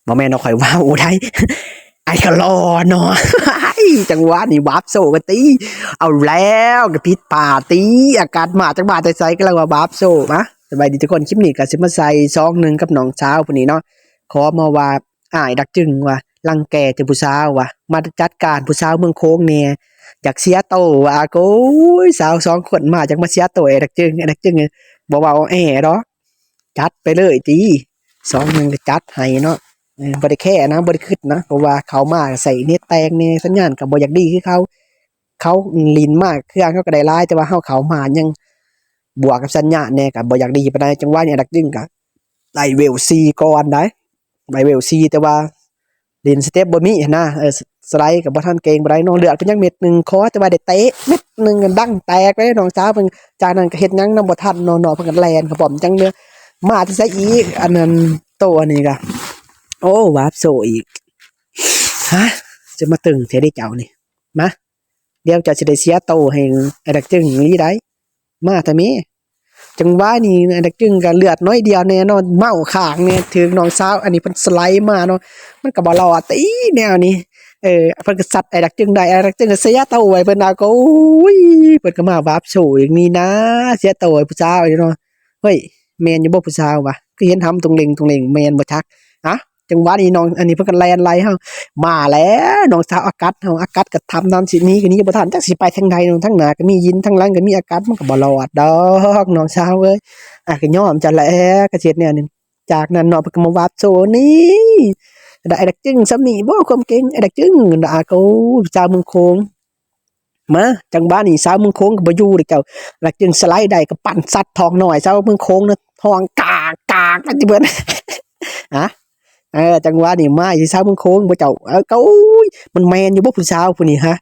บ่แม่นเอาข่อยว้าวได้ไอ้ก็รอเนาะจังหวะนี่วาร์ปโซกันตีเอาแล้วก็พิษป่าตีอากาศมาจังหวะใจก็แล้วว่าวาร์ปโซมะสบายดีทุกคนคลิปนี้ก็สิมาใส่ซองนึงกับน้องสาวผู้นี้เนาะขอมาว่าอ้ายดักจึงว่ารังแกแต่ผู้สาวว่ะมาจัดการผู้สาวเมืองโค้งแน่อยากเสียโตว่ะโอ้ยสาว2คนมาจักมาเสียโตไอ้ดักจึงบ่เว้าแอ้ดอกจัดไปเลยติซองนึงก็จัดให้เนาะบ่ได้แค่นะบ่ได้คิดนะเพราะว่าเขามาใส่เน็ตแตงแน่สัญญาณก็บ่อยากดีคือเขาลิ้นมากเครื่องเขาก็ได้หลายแต่ว่าเขามายังบวกกับสัญญาณแน่ก็บ่อยากดีปานใดจังหวะนี้ดักดึงก็ได้เวล4ก่อนได้ได้เวล4แต่ว่าเล่นสเต็ปบ่มีนะสไลด์ก็บ่ทันเก่งบ่ได้น้องเลือดเพิ่นยังเม็ดนึงขอแต่ว่าได้เตะเม็ดนึงก็ดังแตกเลยน้องสาวเพิ่นจากนั้นก็เฮ็ดหยังนำบ่ทันเนาะเพิ่นก็แล่นครับผมจังเด้อมาที่ไสอีกอันนั้นโตอันนี้ก็โอ้วาร์ปโซอีกฮะจะมาตึงเสียได้เจ้านี่มาเดี๋ยวจะสิได้เสียโตให้ไอ้ดักจึงนี้ได้มาแต่มีจังหวะนี้ไอ้ดักจึงก็เลือดน้อยเดียวแน่นอนเมาข้างแน่ถึงน้องสาวอันนี้เพิ่นสไลด์มาเนาะมันก็บ่รอดตีแนวนี้เพิ่นก็ซัดไอ้ดักจึงได้ไอ้ดักจึงก็เสียโตไว้เพิ่นน่ะก็โอ้ยเพิ่นก็มาวาร์ปโซอย่างนี้นะเสียโตให้ผู้สาวเนาะเฮ้ยแม่นอยู่บ่ผู้สาววะคือเห็นทำตรงเล็งแม่นบ่ชักอะจังหวะนี้น้องอันนี้เพิ่นก็แล่นไล่เฮามาแล้วน้องสาวอากาศเฮาอากาศก็ทำตามสินี้ก็นี้บ่ทันจักสิไปทางใดน้องทางหน้าก็มียินทางหลังก็มีอากาศมันก็บ่รอดดอกน้องสาวเอ้ยก็ยอมจะแหละก็เฮ็ดแนวนึงจากนั้นเนาะเพิ่นก็มาวาดโซนี่ได้ไอ้ดักจึงซ้ำนี่บ่ความเก่งไอ้ดักจึงด่าเขาเจ้าเมืองโคงมาจังหวะนี้สาวเมืองโคงก็บ่อยู่เด้อเจ้าดักจึงสไลด์ได้ก็ปั่นซัดทองน้อยสาวเมืองโคงนะทองกากมันสิเบิดฮะ จังหวะนี่มาสิสาวเมืองโค้งบ่เจ้าก็โอ้ยมันแม่นอยู่บ่ผู้สาวผู้นี้ฮะ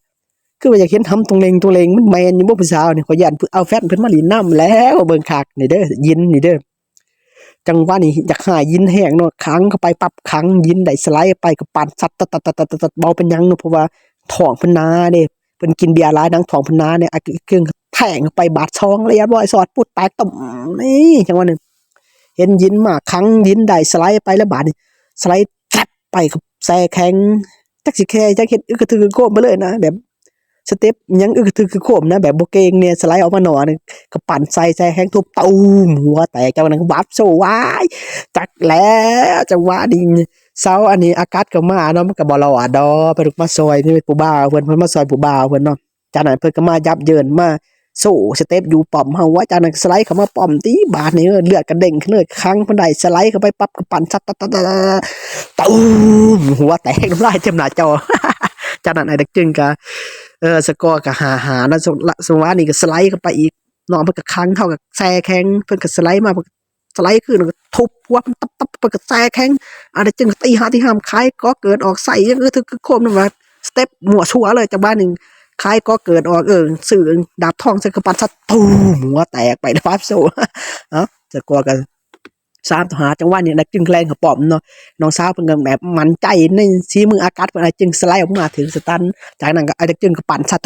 คือว่าอยากเห็นทำตรงเลงมันแม่นอยู่บ่ผู้สาวนี่ขอยย้านเอาแฟนเพิ่นมาเล่นน้ำแล้วเบิ่งคักนี่เด้อยินนี่เด้อจังหวะนี้อยากหายินแห้งเนาะขังเข้าไปปั๊บขังยินได้สไลด์ไปก็ปั่นซัดตัดๆๆๆเบาเป็นหยังเนาะเพราะว่าท้องเพิ่นหนาเด้เพิ่นกินเบียร์หลายหนังท้องเพิ่นหนาเนี่ยเครื่องแทงเข้าไปบาดท้องเรียบร้อยสอดปุดแตกตุ่มนี่จังหวะนึงเห็นยินมาขังยินได้สไลด์ไปแล้วบาดนี่สไลด์ไปกับแซ่แข็งจักสิแค่จักเฮ็ดอึกกระถือโคมไปเลยนะแบบสเต็ปยังอึกกระถือโคมนะแบบบ่เก่งเนี่ยสไลด์ออกมาหน่อนึงก็ปั่นใส่แซ่แข็งทุบตูมหัวแตกจังนั้นวับโซวายจักแล้วจังหวะนี้เซาอันนี้อากาศก็มาเนาะมันก็บ่รอดดอกเพิ่นมาซอยนี่ผู้บ่าวเพิ่นมาซอยผู้บ่าวเพิ่นเนาะจากนั้นเพิ่นก็มายับเยินมาสู้สเต็ปอยู่ป้อมเฮาว่าจากนั้นสไลด์เข้ามาป้อมตีบาดนี่เลือดกระเด้งขึ้นเลยครั้งเพิ่นได้สไลด์เข้าไปปั๊บก็ปั่นซัดตูมหัวแตกน้ำลายเต็มหน้าจอจากนั้นไอ้เด็กจึงก็สกอร์ก็หาแล้วสวัสดีก็สไลด์เข้าไปอีกน้องเพิ่นก็ค้างเท่ากับแซ่แข็งเพิ่นก็สไลด์มาสไลด์ขึ้นก็ทุบหัวมันตับเพิ่นก็แซ่แข็งอันนี้จึงตีหาที่ห้ามคายก็เกิดออกใส่ยังคือโคมนั่นว่าสเต็ปมั่วชั่วเลยจากบ้านนึงคายก็เกิดออกสื่อดาบทองใส่กระปั้นซัดตูมหัวแตกไปนะครับโซ่สกอร์ก็3-5จังหวะนี้นักจึงแรงเขาป้อมเนาะน้องสาวเพิ่นก็แบบมั่นใจในฝีมืออากาศเพิ่นจึงสไลด์ออกมาถึงสตันจากนั้นก็ไอ้นักจึงก็ปั่นซัด